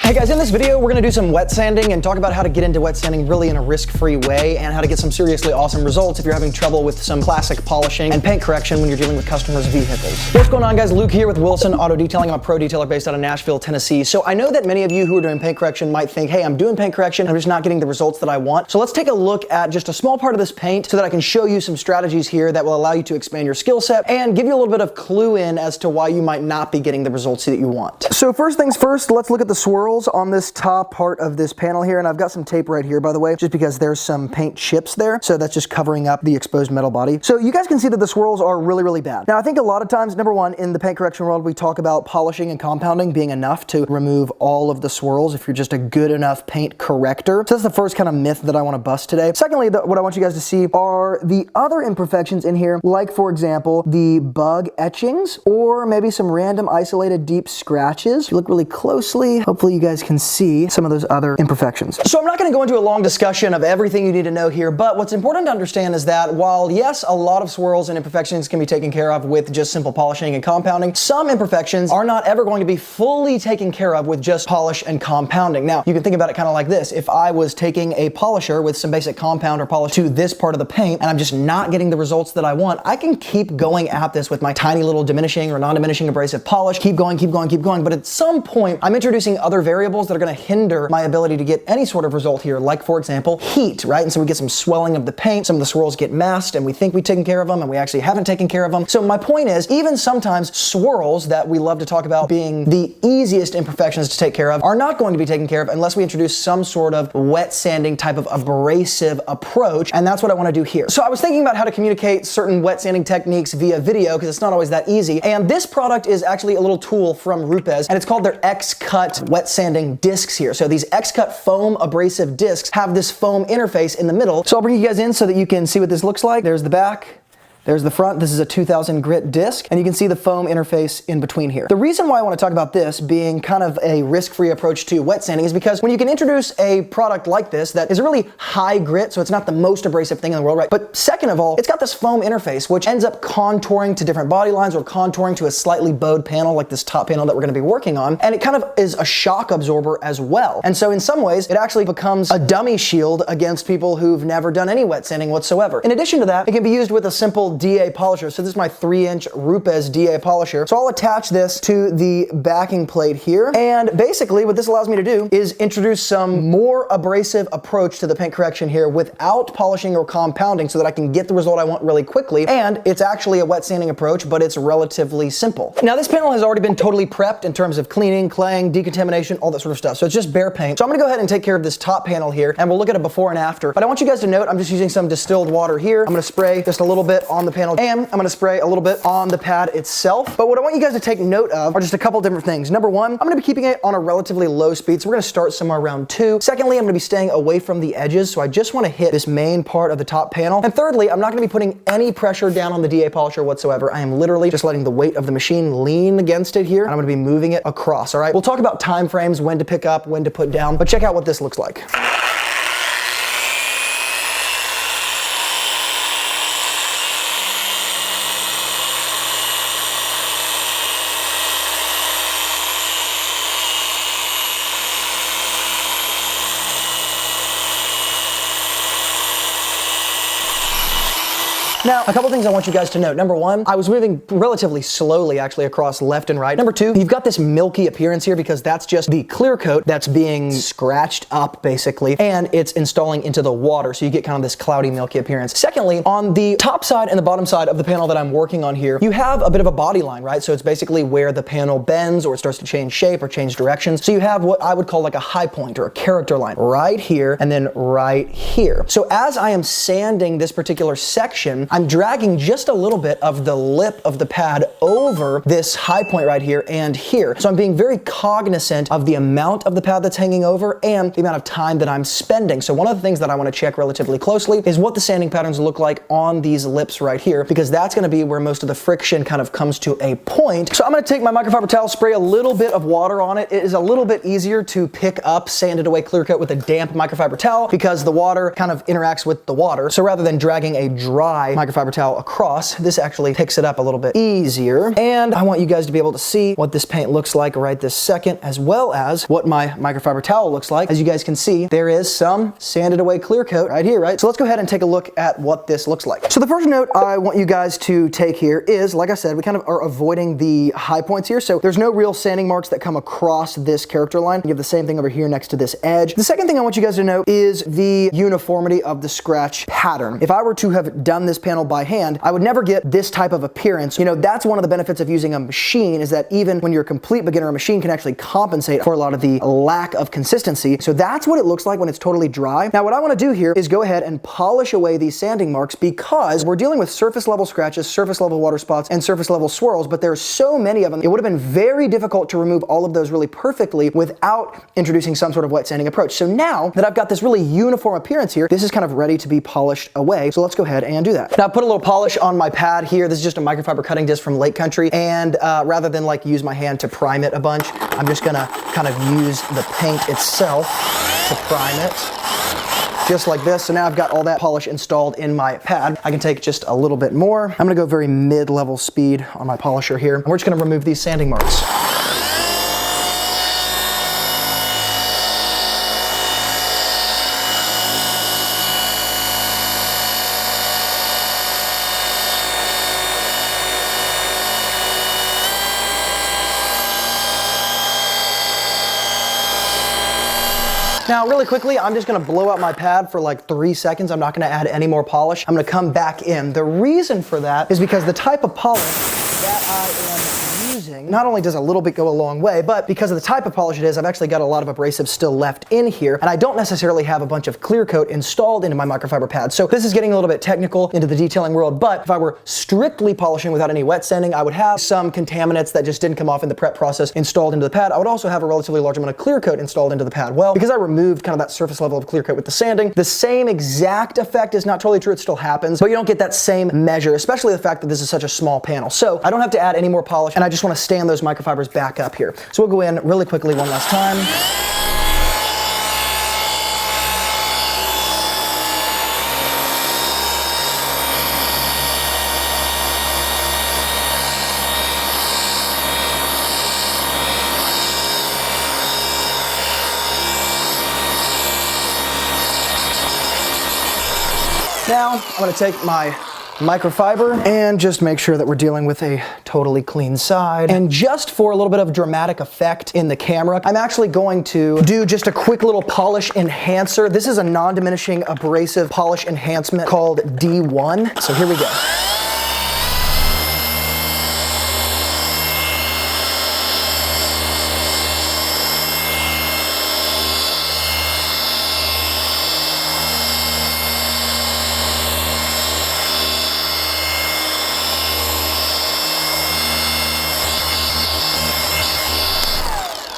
Hey guys, in this video, we're gonna do some wet sanding and talk about how to get into wet sanding really in a risk-free way and how to get some seriously awesome results if you're having trouble with some classic polishing and paint correction when you're dealing with customers' vehicles. What's going on, guys? Luke here with Wilson Auto Detailing. I'm a pro detailer based out of Nashville, Tennessee. So I know that many of you who are doing paint correction might think, hey, I'm doing paint correction, I'm just not getting the results that I want. So let's take a look at just a small part of this paint so that I can show you some strategies here that will allow you to expand your skill set and give you a little bit of clue in as to why you might not be getting the results that you want. So first things first, let's look at the swirls on this top part of this panel here, and I've got some tape right here, by the way, just because there's some paint chips there, so that's just covering up the exposed metal body. So you guys can see that the swirls are really, really bad. Now, I think a lot of times, number one, in the paint correction world, we talk about polishing and compounding being enough to remove all of the swirls if you're just a good enough paint corrector. So that's the first kind of myth that I want to bust today. Secondly, what I want you guys to see are the other imperfections in here, like, for example, the bug etchings, or maybe some random isolated deep scratches. If you look really closely, hopefully you guys can see some of those other imperfections. So I'm not going to go into a long discussion of everything you need to know here, but what's important to understand is that while, yes, a lot of swirls and imperfections can be taken care of with just simple polishing and compounding, some imperfections are not ever going to be fully taken care of with just polish and compounding. Now, you can think about it kind of like this. If I was taking a polisher with some basic compound or polish to this part of the paint, and I'm just not getting the results that I want, I can keep going at this with my tiny little diminishing or non-diminishing abrasive polish, keep going, but at some point, I'm introducing other variables that are going to hinder my ability to get any sort of result here, like, for example, heat, right? And so we get some swelling of the paint, some of the swirls get masked, and we think we've taken care of them, and we actually haven't taken care of them. So my point is, even sometimes swirls that we love to talk about being the easiest imperfections to take care of are not going to be taken care of unless we introduce some sort of wet sanding type of abrasive approach, and that's what I want to do here. So I was thinking about how to communicate certain wet sanding techniques via video, because it's not always that easy, and this product is actually a little tool from Rupes, and it's called their X-Cut wet sanding discs here. So these X-Cut foam abrasive discs have this foam interface in the middle. So I'll bring you guys in so that you can see what this looks like. There's the back. There's the front. This is a 2000 grit disc, and you can see the foam interface in between here. The reason why I want to talk about this being kind of a risk-free approach to wet sanding is because when you can introduce a product like this that is a really high grit, so it's not the most abrasive thing in the world, right? But second of all, it's got this foam interface, which ends up contouring to different body lines or contouring to a slightly bowed panel like this top panel that we're going to be working on, and it kind of is a shock absorber as well. And so in some ways, it actually becomes a dummy shield against people who've never done any wet sanding whatsoever. In addition to that, it can be used with a simple DA polisher. So this is my 3-inch Rupes DA polisher. So I'll attach this to the backing plate here. And basically what this allows me to do is introduce some more abrasive approach to the paint correction here without polishing or compounding so that I can get the result I want really quickly. And it's actually a wet sanding approach, but it's relatively simple. Now this panel has already been totally prepped in terms of cleaning, claying, decontamination, all that sort of stuff. So it's just bare paint. So I'm gonna go ahead and take care of this top panel here, and we'll look at a before and after. But I want you guys to note, I'm just using some distilled water here. I'm gonna spray just a little bit on the panel, and I'm gonna spray a little bit on the pad itself. But what I want you guys to take note of are just a couple different things. Number one, I'm gonna be keeping it on a relatively low speed, so we're gonna start somewhere around 2. Secondly, I'm gonna be staying away from the edges, so I just wanna hit this main part of the top panel. And thirdly, I'm not gonna be putting any pressure down on the DA polisher whatsoever. I am literally just letting the weight of the machine lean against it here, and I'm gonna be moving it across, all right? We'll talk about time frames, when to pick up, when to put down, but check out what this looks like. Now, a couple things I want you guys to note. Number one, I was moving relatively slowly actually across left and right. Number two, you've got this milky appearance here because that's just the clear coat that's being scratched up basically, and it's installing into the water, so you get kind of this cloudy, milky appearance. Secondly, on the top side and the bottom side of the panel that I'm working on here, you have a bit of a body line, right? So it's basically where the panel bends or it starts to change shape or change directions. So you have what I would call like a high point or a character line right here and then right here. So as I am sanding this particular section, I'm dragging just a little bit of the lip of the pad over this high point right here and here. So I'm being very cognizant of the amount of the pad that's hanging over and the amount of time that I'm spending. So one of the things that I want to check relatively closely is what the sanding patterns look like on these lips right here, because that's going to be where most of the friction kind of comes to a point. So I'm going to take my microfiber towel, spray a little bit of water on it. It is a little bit easier to pick up sanded away clear coat with a damp microfiber towel because the water kind of interacts with the water. So rather than dragging a dry microfiber towel across, this actually picks it up a little bit easier. And I want you guys to be able to see what this paint looks like right this second, as well as what my microfiber towel looks like. As you guys can see, there is some sanded away clear coat right here, right? So let's go ahead and take a look at what this looks like. So the first note I want you guys to take here is, like I said, we kind of are avoiding the high points here. So there's no real sanding marks that come across this character line. You have the same thing over here next to this edge. The second thing I want you guys to note is the uniformity of the scratch pattern. If I were to have done this panel by hand, I would never get this type of appearance. You know, that's one of the benefits of using a machine, is that even when you're a complete beginner, a machine can actually compensate for a lot of the lack of consistency. So that's what it looks like when it's totally dry. Now, what I want to do here is go ahead and polish away these sanding marks, because we're dealing with surface level scratches, surface level water spots, and surface level swirls, but there's so many of them, it would have been very difficult to remove all of those really perfectly without introducing some sort of wet sanding approach. So now that I've got this really uniform appearance here, this is kind of ready to be polished away. So let's go ahead and do that. Now, I put a little polish on my pad here. This is just a microfiber cutting disc from Lake Country, and rather than like use my hand to prime it a bunch, I'm just gonna kind of use the paint itself to prime it, just like this. So now I've got all that polish installed in my pad. I can take just a little bit more. I'm gonna go very mid-level speed on my polisher here, and we're just gonna remove these sanding marks. Now, really quickly, I'm just gonna blow out my pad for like 3 seconds. I'm not gonna add any more polish. I'm gonna come back in. The reason for that is because the type of polish that I am using, not only does a little bit go a long way, but because of the type of polish it is, I've actually got a lot of abrasive still left in here, and I don't necessarily have a bunch of clear coat installed into my microfiber pad. So this is getting a little bit technical into the detailing world, but if I were strictly polishing without any wet sanding, I would have some contaminants that just didn't come off in the prep process installed into the pad. I would also have a relatively large amount of clear coat installed into the pad. Well, because I removed kind of that surface level of clear coat with the sanding, the same exact effect is not totally true. It still happens, but you don't get that same measure, especially the fact that this is such a small panel. So I don't have to add any more polish, and I just want to stand those microfibers back up here. So we'll go in really quickly one last time. Now, I'm gonna take my microfiber and just make sure that we're dealing with a totally clean side. And just for a little bit of dramatic effect in the camera, I'm actually going to do just a quick little polish enhancer. This is a non-diminishing abrasive polish enhancement called D1. So here we go.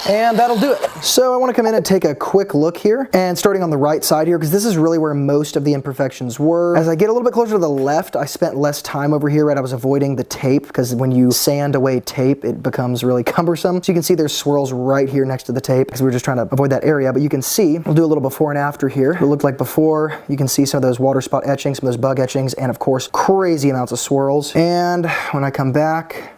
And that'll do it. So I want to come in and take a quick look here, and starting on the right side here, because this is really where most of the imperfections were. As I get a little bit closer to the left, I spent less time over here, right? I was avoiding the tape, because when you sand away tape, it becomes really cumbersome. So you can see there's swirls right here next to the tape, because we were just trying to avoid that area. But you can see, we'll do a little before and after here. It looked like before. You can see some of those water spot etchings, some of those bug etchings, and of course, crazy amounts of swirls. And when I come back,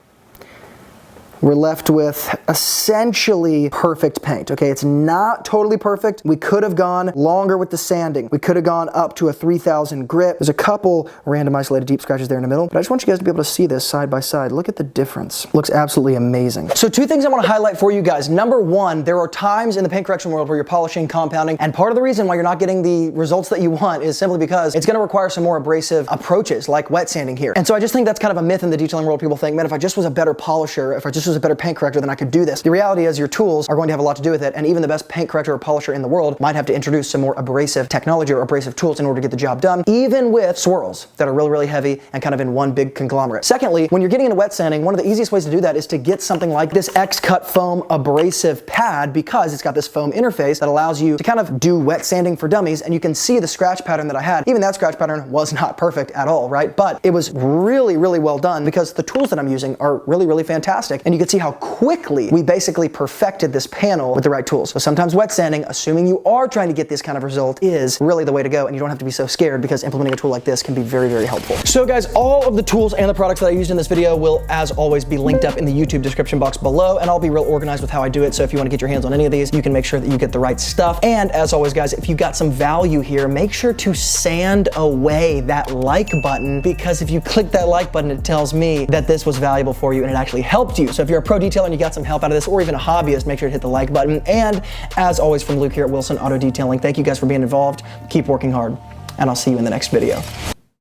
we're left with essentially perfect paint, okay? It's not totally perfect. We could have gone longer with the sanding. We could have gone up to a 3000 grit. There's a couple random isolated deep scratches there in the middle, but I just want you guys to be able to see this side by side. Look at the difference. Looks absolutely amazing. So 2 things I want to highlight for you guys. Number 1, there are times in the paint correction world where you're polishing, compounding, and part of the reason why you're not getting the results that you want is simply because it's gonna require some more abrasive approaches like wet sanding here. And so I just think that's kind of a myth in the detailing world. People think, man, if I just was a better polisher, if I just was a better paint corrector, then I could do this. The reality is your tools are going to have a lot to do with it, and even the best paint corrector or polisher in the world might have to introduce some more abrasive technology or abrasive tools in order to get the job done, even with swirls that are really, really heavy and kind of in one big conglomerate. Secondly, when you're getting into wet sanding, one of the easiest ways to do that is to get something like this X-Cut foam abrasive pad, because it's got this foam interface that allows you to kind of do wet sanding for dummies, and you can see the scratch pattern that I had. Even that scratch pattern was not perfect at all, right? But it was really, really well done because the tools that I'm using are really, really fantastic, and you you can see how quickly we basically perfected this panel with the right tools. So sometimes wet sanding, assuming you are trying to get this kind of result, is really the way to go, and you don't have to be so scared because implementing a tool like this can be very, very helpful. So guys, all of the tools and the products that I used in this video will, as always, be linked up in the YouTube description box below, and I'll be real organized with how I do it. So if you want to get your hands on any of these, you can make sure that you get the right stuff. And as always, guys, if you got some value here, make sure to sand away that like button, because if you click that like button, it tells me that this was valuable for you and it actually helped you. So if you're a pro detailer and you got some help out of this, or even a hobbyist, make sure to hit the like button. And as always, from Luke here at Wilson Auto Detailing, thank you guys for being involved. Keep working hard, and I'll see you in the next video.